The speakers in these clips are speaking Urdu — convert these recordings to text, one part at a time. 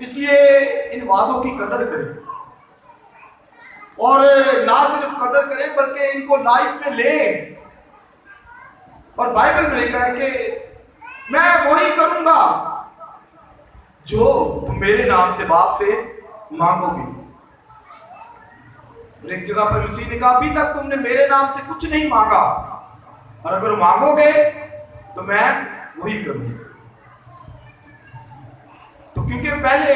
اس لیے ان وعدوں کی قدر کریں، اور نہ صرف قدر کریں بلکہ ان کو لائف میں لیں۔ اور بائبل میں لکھا ہے کہ میں وہی کروں گا جو تم میرے نام سے باپ سے مانگو گے۔ اور ایک جگہ پر مسیح نے کہا ابھی تک تم نے میرے نام سے کچھ نہیں مانگا، اور اگر مانگو گے تو میں وہی کروں گا۔ تو کیونکہ پہلے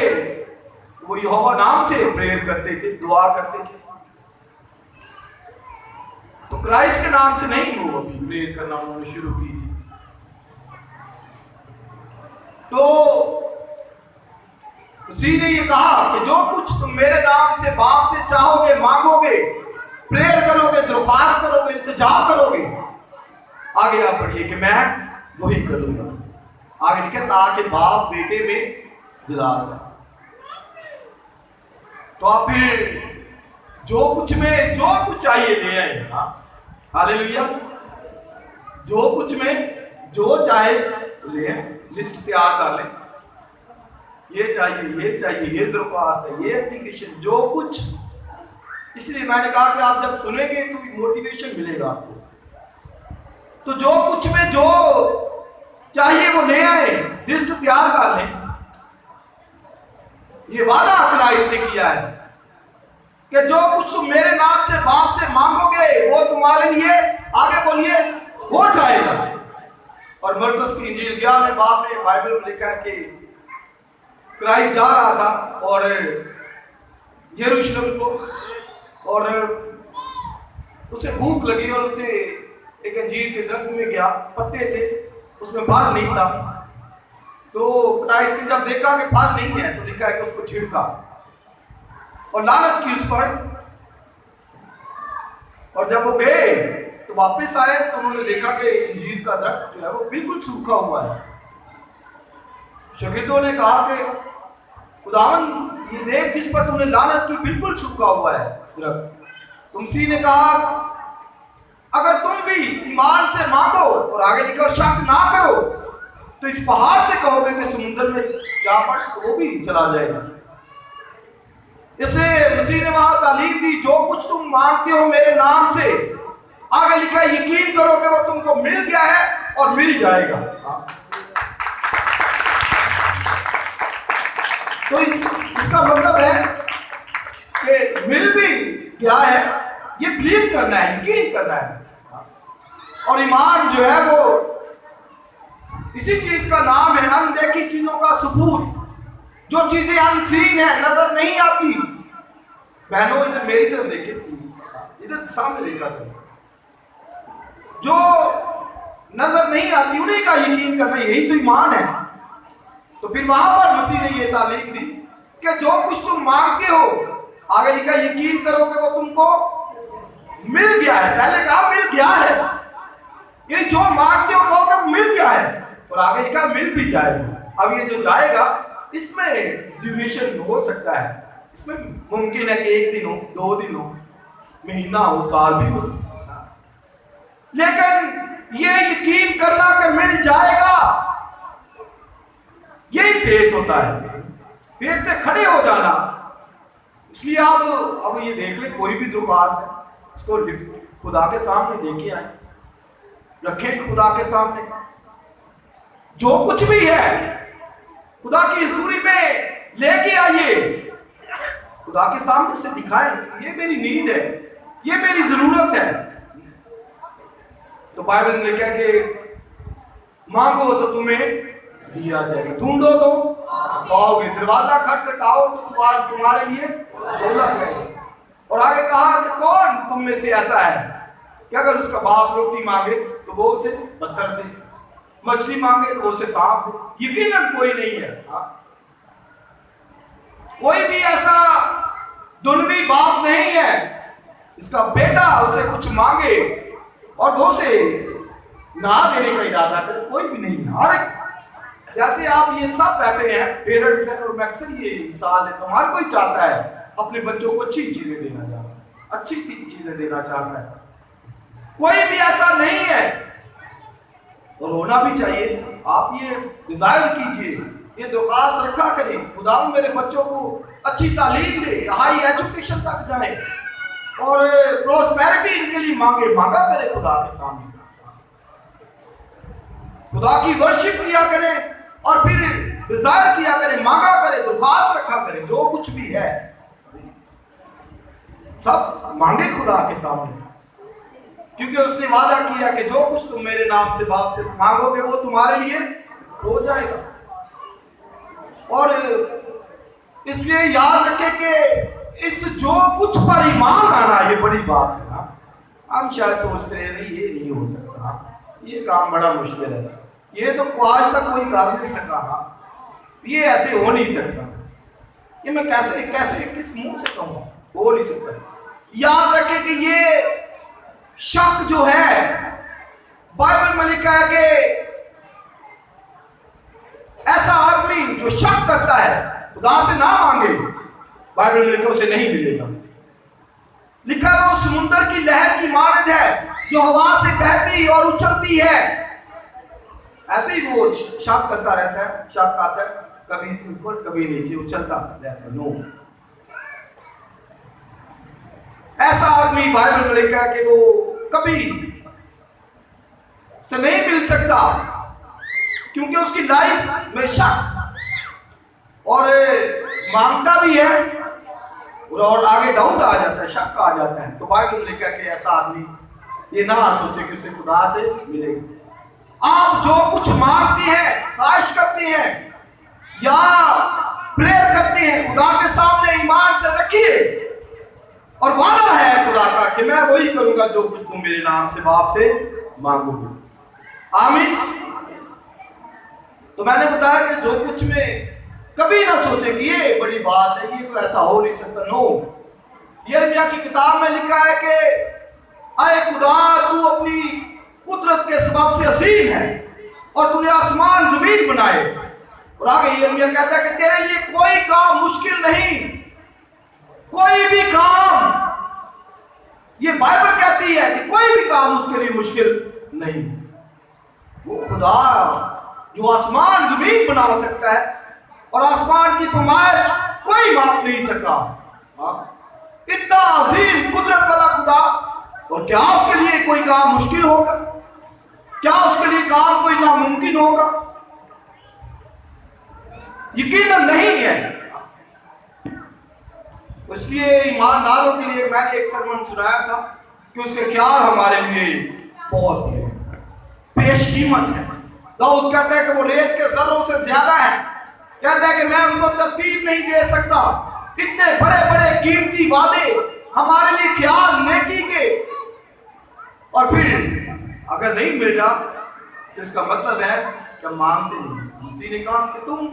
وہ یہوہ نام سے پریئر کرتے تھے، دعا کرتے تھے، تو کرائسٹ کے نام سے نہیں وہ ابھی پریئر کرنا انہوں نے شروع کی تھی۔ تو مسیح نے یہ کہا کہ جو کچھ تم میرے نام سے باپ سے چاہو گے، مانگو گے، پریئر کرو گے، درخواست کرو گے، التجا کرو گے، آگے آپ پڑھیے کہ میں وہی کروں گا۔ آگے لکھے تاکہ باپ بیٹے میں جلال ہے۔ تو آپ پھر جو کچھ چاہیے لے آئیں۔ ہاللیلویا، جو کچھ میں جو چاہے لے آئیں، لسٹ تیار کر لیں، یہ چاہیے، یہ درخواست ہے، یہ اپلیکیشن، جو کچھ۔ اس لیے میں نے کہا کہ آپ جب سنیں گے تو موٹیویشن ملے گا آپ کو۔ تو جو کچھ میں جو چاہیے وہ لے آئے، لسٹ تیار کر لیں۔ یہ وعدہ کرائسٹ نے کیا ہے کہ جو کچھ تم میرے نام سے باپ سے مانگو گے وہ تمہارے لیے، آگے بولیے، ہو جائے گا۔ اور مرکز کی انجیل 11 باب میں بائبل میں لکھا ہے کہ کرائسٹ جا رہا تھا اور یروشلم کو، اور اسے بھوک لگی اور اس نے ایک انجیر کے درخت میں گیا، پتے تھے، اس میں پھل نہیں تھا۔ تو کرائسٹ نے جب دیکھا کہ پھل نہیں ہے تو لکھا ہے کہ اس کو چھڑکا اور لعنت کی اس پر، اور جب وہ گئے تو واپس آئے تو انہوں نے دیکھا کہ انجیر کا درخت جو ہے وہ بالکل سوکھا ہوا ہے۔ شاگردوں نے کہا کہ خداوند یہ دیکھ جس پر تم نے لعنت کی بالکل سوکھا ہوا ہے درخت۔ تم سی نے کہا اگر تم بھی ایمان سے مانگو، اور آگے لکھا شک نہ کرو، تو اس پہاڑ سے کہو گے کہ سمندر میں جا پڑ، تو وہ بھی چلا جائے گا۔ اس لیے مسیح نے وہاں تعلیم دی جو کچھ تم مانگتے ہو میرے نام سے، آگے لکھا ہے یقین کرو کہ وہ تم کو مل گیا ہے اور مل جائے گا۔ تو اس کا مطلب ہے کہ مل بھی گیا ہے، یہ بلیو کرنا ہے، یقین کرنا ہے۔ اور ایمان جو ہے وہ اسی چیز کا نام ہے، اندیکھی چیزوں کا ثبوت، جو چیزیں انسین ہیں، نظر نہیں آتی۔ بہنوں ادھر میری طرف دیکھیں، ادھر سامنے دیکھا تھا، جو نظر نہیں آتی انہیں کا یقین کرنا، یہی تو ایمان ہے۔ تو پھر وہاں پر مسیح نے یہ تعلیم دی کہ جو کچھ تم مانگتے ہو، آگے لکھا یقین کرو کہ وہ تم کو مل گیا ہے۔ پہلے کہا مل گیا ہے، یعنی جو مانگتے ہو کہو کہ مل گیا ہے، اور آگے لکھا مل بھی جائے گا۔ اب یہ جو جائے گا اس میں ڈیویشن ہو سکتا ہے، اس میں ممکن ہے کہ 1 دن ہو، 2 دن ہو، مہینہ ہو، سال بھی ہو سکتا ہے، لیکن یہ یقین کرنا کہ مل جائے گا، یہی فیتھ ہوتا ہے، فیتھ پہ کھڑے ہو جانا۔ اس لیے آپ اب یہ دیکھ لیں، کوئی بھی درخواست ہے اس کو خدا کے سامنے لے کے آئیں، رکھیں خدا کے سامنے، جو کچھ بھی ہے خدا کی حضوری میں لے کے آئیے، خدا کے سامنے سے دکھائیں یہ میری نیڈ ہے، یہ میری ضرورت ہے۔ تو بائبل میں لکھا ہے کہ مانگو تو تمہیں دیا جائے گا، ڈھونڈو تو پاؤ گے، دروازہ کھٹکھٹاؤ تو تمہارے لیے کھولا جائے گا۔ اور آگے کہا کہ کون تم میں سے ایسا ہے کہ اگر اس کا باپ روٹی مانگے تو وہ اسے پتھر دے، مچھلی مانگے تو اسے سانپ دے؟ یقیناً کوئی نہیں ہے۔ کوئی بھی ایسا دنوی باپ نہیں ہے اس کا بیٹا اسے کچھ مانگے اور وہ اسے نہ دینے کا ارادہ کرے، کوئی بھی نہیں ہے۔ ہر ایک جیسے آپ یہ سب کہتے ہیں پیرنٹس ہیں، اور میں اکثر یہ مثال ہے، ہر کوئی چاہتا ہے اپنے بچوں کو اچھی چیزیں دینا چاہتا ہے، اچھی چیزیں دینا چاہتا ہے، کوئی بھی ایسا نہیں ہے، اور ہونا بھی چاہیے۔ آپ یہ ڈیزائر کیجئے یہ درخواست رکھا کریں، خدا میرے بچوں کو اچھی تعلیم دے، ہائی ایجوکیشن تک جائیں، اور پروسپیرٹی ان کے لیے مانگا کرے خدا کے سامنے، خدا کی ورشپ کیا کرے، اور پھر ڈیزائر کیا کرے، مانگا کرے، درخواست رکھا کرے، جو کچھ بھی ہے سب مانگے خدا کے سامنے، کیونکہ اس نے وعدہ کیا کہ جو کچھ تم میرے نام سے باپ سے مانگو گے وہ تمہارے لیے ہو جائے گا۔ اور اس لیے یاد رکھے کہ اس جو کچھ پر ایمان لانا یہ بڑی بات ہے نا۔ ہم شاید سوچتے ہیں نہیں یہ نہیں ہو سکتا، یہ کام بڑا مشکل ہے، یہ تو آج تک کوئی کر نہیں سکا، یہ ایسے ہو نہیں سکتا، یہ میں کیسے کس منہ سے کہوں، ہو نہیں سکتا۔ یاد رکھے کہ یہ شک جو ہے بائبل میں لکھا ہے کہ ایسا آدمی جو شک کرتا ہے خدا سے نہ مانگے، بائبل میں لکھا اسے نہیں ملے گا۔ لکھا وہ سمندر کی لہر کی مانند ہے جو ہوا سے بہتی اور اچھلتی ہے، ایسے ہی وہ شک کرتا رہتا ہے، شک آتا ہے کبھی اوپر کبھی نیچے اچھلتا رہتا ہے۔ نو، ایسا آدمی بائبل میں لکھا ہے کہ وہ کبھی سے نہیں مل سکتا، کیونکہ اس کی لائف میں شک اور مانگتا بھی ہے اور آگے ڈاؤٹ آ جاتا ہے، شک آ جاتا ہے۔ تو بائبل میں لکھا ہے کہ ایسا آدمی یہ نہ سوچے کہ اسے خدا سے ملے گا۔ آپ جو کچھ مانگتے ہیں، خواہش کرتے ہیں یا پریئر کرتے ہیں، خدا کے سامنے ایمان سے رکھیے، اور وعدہ ہے خدا کا کہ میں وہی کروں گا جو کچھ تم میرے نام سے باپ سے مانگو گے۔ آمین۔ تو میں نے بتایا کہ جو کچھ میں کبھی نہ سوچے کہ یہ بڑی بات ہے، یہ تو ایسا ہو نہیں سکتا۔ نو، یرمیا کی کتاب میں لکھا ہے کہ اے خدا تو اپنی قدرت کے سبب سے عظیم ہے اور تو نے آسمان زمین بنائے، اور آگے یرمیا کہتا ہے کہ تیرے لیے کوئی کام مشکل نہیں، کوئی بھی کام، یہ بائبل کہتی ہے کہ کوئی بھی کام اس کے لیے مشکل نہیں۔ وہ خدا جو آسمان زمین بنا سکتا ہے اور آسمان کی پیمائش کوئی ماپ نہیں سکا، اتنا عظیم قدرت والا خدا، اور کیا اس کے لیے کوئی کام مشکل ہوگا؟ کیا اس کے لیے کام کوئی ناممکن ہوگا؟ یقیناً نہیں ہے۔ اس لیے ایمانداروں کے لیے میں نے ایک سرمن سنایا تھا کہ اس کے خیال ہمارے لیے بہت پیش قیمت ہے۔ داؤد کہتا ہے کہ وہ ریت کے ذروں سے زیادہ ہے، کہتا ہے کہ میں ان کو ترتیب نہیں دے سکتا، اتنے بڑے بڑے قیمتی وعدے ہمارے لیے خیال نیکی کے، اور پھر اگر نہیں مل رہا تو اس کا مطلب ہے کہ ہم مانگتے نہیں۔ اسی نے کہا کہ تم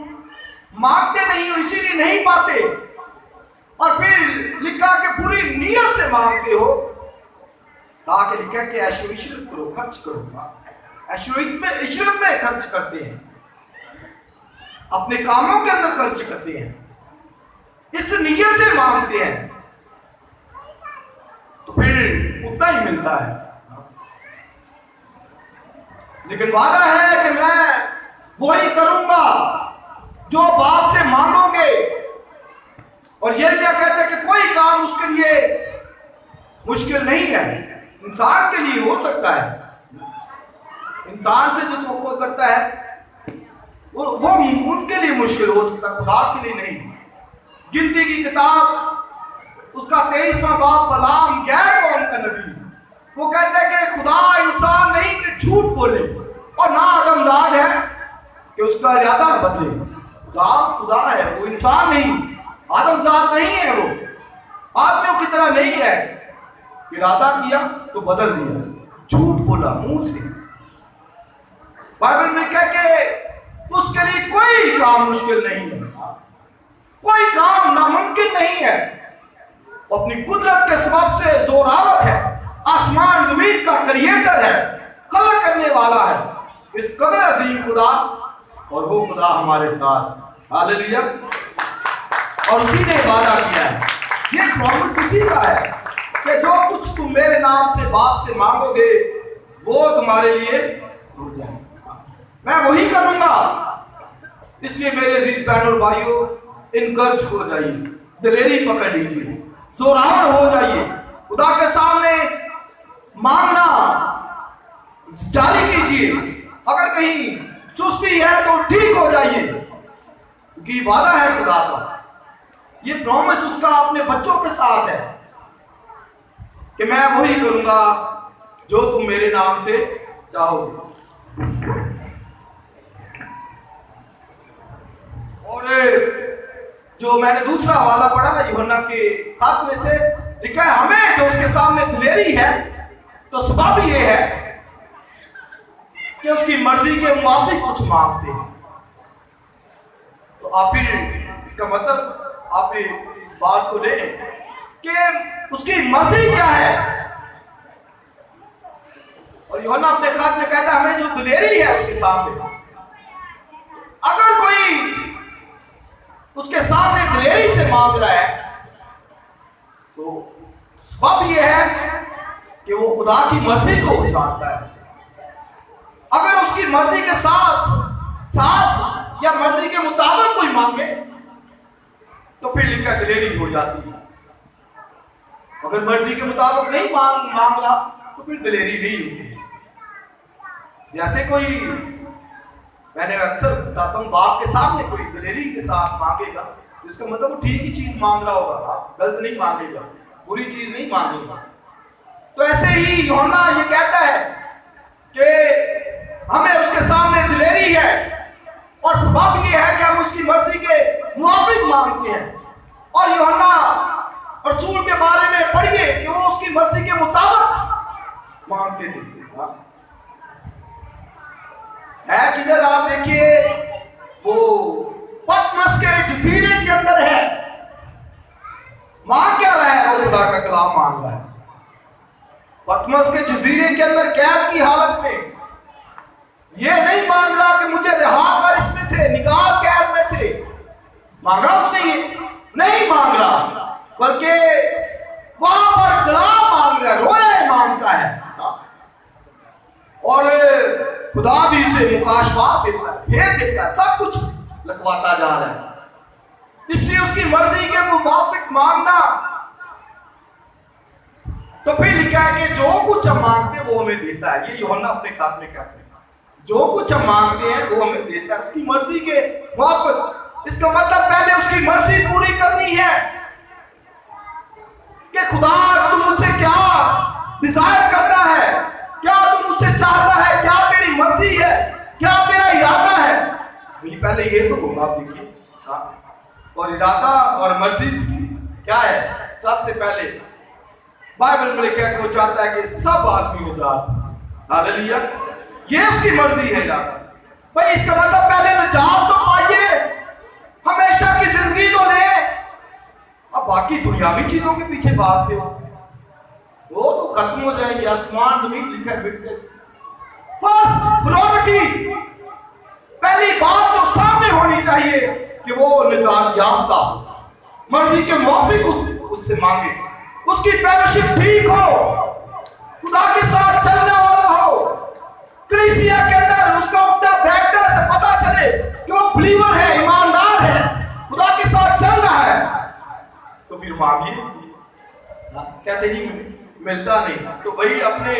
مانگتے نہیں ہو اسی لیے نہیں پاتے، اور پھر لکھا کہ بری نیت سے مانگتے ہو، تاکہ لکھا کہ عیش و عشرت کرو، خرچ کرو، عشرت میں خرچ کرتے ہیں، اپنے کاموں کے اندر خرچ کرتے ہیں، اس نیت سے مانگتے ہیں تو پھر اتنا ہی ملتا ہے۔ لیکن وعدہ ہے کہ میں وہی کروں گا جو باپ سے مانگو گے، اور یرمیا کہتے ہیں کہ کوئی کام اس کے لیے مشکل نہیں ہے۔ انسان کے لیے ہو سکتا ہے، انسان سے جو توقع کرتا ہے وہ ان کے لیے مشکل ہو سکتا ہے، خدا کے لیے نہیں۔ گنتی کی کتاب اس کا 23واں باب، بلعام غیر قوم کا نبی، وہ کہتا ہے کہ خدا انسان نہیں کہ جھوٹ بولے، اور نہ آدمزاد ہے کہ اس کا ارادہ بدلے۔ خدا ہے، وہ انسان نہیں، آدمزاد نہیں ہے، وہ آدمیوں کی طرح نہیں ہے، ارادہ کیا تو بدل دیا، جھوٹ بولا منہ سے۔ بائبل میں کہہ کہ اس کے لیے کوئی کام مشکل نہیں ہے، کوئی کام ناممکن نہیں ہے، اپنی قدرت کے سبب سے زوراور ہے، آسمان زمین کا کریٹر ہے، خلق کرنے والا ہے، اس قدر عظیم خدا، اور وہ خدا ہمارے ساتھ، ہاللیلویا۔ اور اسی نے وعدہ کیا ہے، یہ پرومس اسی کا ہے کہ جو کچھ تم میرے نام سے باپ سے مانگو گے وہ تمہارے لیے ہو جائے گا، میں وہی کروں گا اس لیے میرے عزیز بہن اور بھائیوں، انکرج ہو جائیے، دلیری پکڑ لیجیے، زوراور ہو جائیے، خدا کے سامنے مانگنا جاری کیجیے۔ اگر کہیں سستی ہے تو ٹھیک ہو جائیے، کیونکہ وعدہ ہے خدا کا، یہ پرومس اس کا اپنے بچوں کے ساتھ ہے کہ میں وہی کروں گا جو تم میرے نام سے چاہو گے۔ اور جو میں نے دوسرا حوالہ پڑھا یوحنا کے خط میں سے لکھا ہے، ہمیں جو اس کے سامنے دلیری ہے تو سبب یہ ہے کہ اس کی مرضی کے موافق کچھ مانگتے ہیں۔ تو آپ پھر اس کا مطلب آپ اس بات کو لیں کہ اس کی مرضی کیا ہے، اور یوحنا اپنے خط میں کہتا ہے ہمیں جو دلیری ہے اس کے سامنے، اگر کوئی اس کے سامنے دلیری سے مانگ رہا ہے تو سبب یہ ہے کہ وہ خدا کی مرضی کو جانتا ہے۔ اگر اس کی مرضی کے ساتھ یا مرضی کے مطابق کوئی مانگے تو پھر لکھا دلیری ہو جاتی ہے۔ اگر مرضی کے مطابق نہیں مانگ رہا تو پھر دلیری نہیں ہوتی۔ جیسے کوئی، میں نے اکثر بتاتا ہوں، باپ کے سامنے کوئی دلیری کے ساتھ مانگے گا، جس کا مطلب وہ ٹھیک ہی چیز مانگ رہا ہوگا، غلط نہیں مانگے گا، بری چیز نہیں مانگے گا۔ تو ایسے ہی یوحنا یہ کہتا ہے کہ ہمیں اس کے سامنے دلیری ہے، اور سبب یہ ہے کہ ہم اس کی مرضی کے موافق مانگتے ہیں۔ اور یوحنا رسول کے بارے میں پڑھیے کہ وہ اس کی مرضی کے مطابق مانگتے تھے۔ ہے کدھر؟ آپ دیکھیے، وہ پتمس کے جزیرے کے اندر ہے، مانگ کیا رہا ہے؟ وہ خدا کا کلام مانگ رہا ہے۔ پتمس کے جزیرے کے اندر قید کی حالت میں یہ نہیں مانگ رہا کہ مجھے رہا کر اس میں سے، نکال قید میں سے، مانگا اس نے یہ نہیں مانگ رہا، بلکہ وہاں پر کلام مانگ رہا ہے، رویا مانگتا ہے، اور خدا بھی اسے مکاشفات دیتا ہے، پھیر دیتا ہے، سب کچھ لکھواتا جا رہا ہے۔ اس لیے اس کی مرضی کے موافق مانگنا، تو پھر لکھا ہے کہ جو کچھ ہم مانگتے ہیں وہ ہمیں دیتا ہے۔ یہ یوحنا اپنے خط میں کہتے ہیں، جو کچھ ہم مانگتے ہیں وہ ہمیں دیتا ہے اس کی مرضی کے موافق۔ اس کا مطلب پہلے اس کی مرضی پوری کرنی ہے کہ خدا تم مجھ سے کیا ڈیزائر کرتا ہے، کیا تم مجھ سے چاہتا ہے، کیا تیری مرضی ہے، کیا تیرا ارادہ ہے۔ پہلے یہ تو ہوگا، آپ دیکھیے، اور ارادہ اور مرضی اس کی کیا ہے؟ سب سے پہلے بائبل میں لکھا ہے کہ وہ چاہتا ہے کہ سب آدمی نجات۔ ہاللیلویا، یہ اس کی مرضی ہے ارادہ۔ بھائی اس کا مطلب پہلے نجات تو پائیے، ہمیشہ کی زندگی تو لیں، اب باقی دنیاوی چیزوں کے پیچھے بھاگتے ہو وہ تو ختم ہو جائیں گے، آسمان زمین لکھا مٹتے۔ فرسٹ پرائورٹی، پہلی بات جو سامنے ہونی چاہیے کہ وہ نجات یافتہ، مرضی کے موافق اس سے مانگے، اس کی فیلوشپ ٹھیک ہو، خدا کے ساتھ چلنے والا ہو، کلیسیا کے اندر اس کا اٹھنا بیٹھنا سے پتا چلے کہ وہ بلیور ہے، ایماندار ہے، خدا کے ساتھ چل رہا ہے، تو پھر مانگیے۔ کہتے نہیں ملتا نہیں، تو بھائی اپنے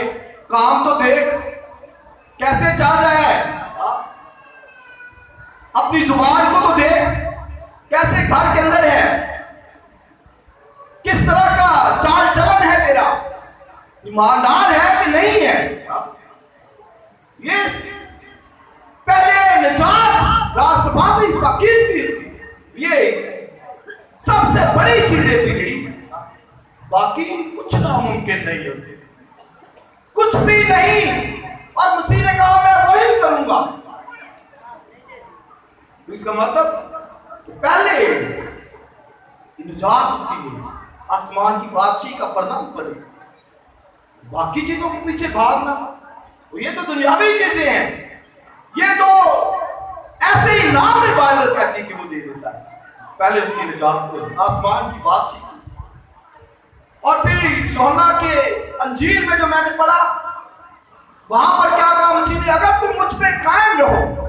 کام تو دیکھ کیسے چل رہا ہے، اپنی زبان کو تو دیکھ کیسے گھر کے اندر ہے، کس طرح کا چال چلن ہے تیرا، ایماندار ہے کہ نہیں ہے۔ یہ پہلے نجات، راست بازی، پاکیزگی، یہ سب سے بڑی چیزیں تھی گئی، باقی کچھ ناممکن نہیں ہے اسے، کچھ بھی نہیں۔ اور مسیح نے کہا میں وہی کروں گا، اس کا مطلب کہ پہلے نجات اس کی ہے، آسمان کی بادشاہی کا فرزند بنے، باقی چیزوں کے پیچھے بھاگنا یہ تو دنیاوی چیزیں ہیں، یہ تو ایسے ہی نام میں بائبل کہتی ہے کہ وہ دے دیتا ہے، پہلے اس کی نجات کو، آسمان کی بادشاہی۔ اور پھر یوحنا کے انجیل میں جو میں نے پڑھا، وہاں پر کیا کہا مسیح نے، اگر تم مجھ پہ قائم رہو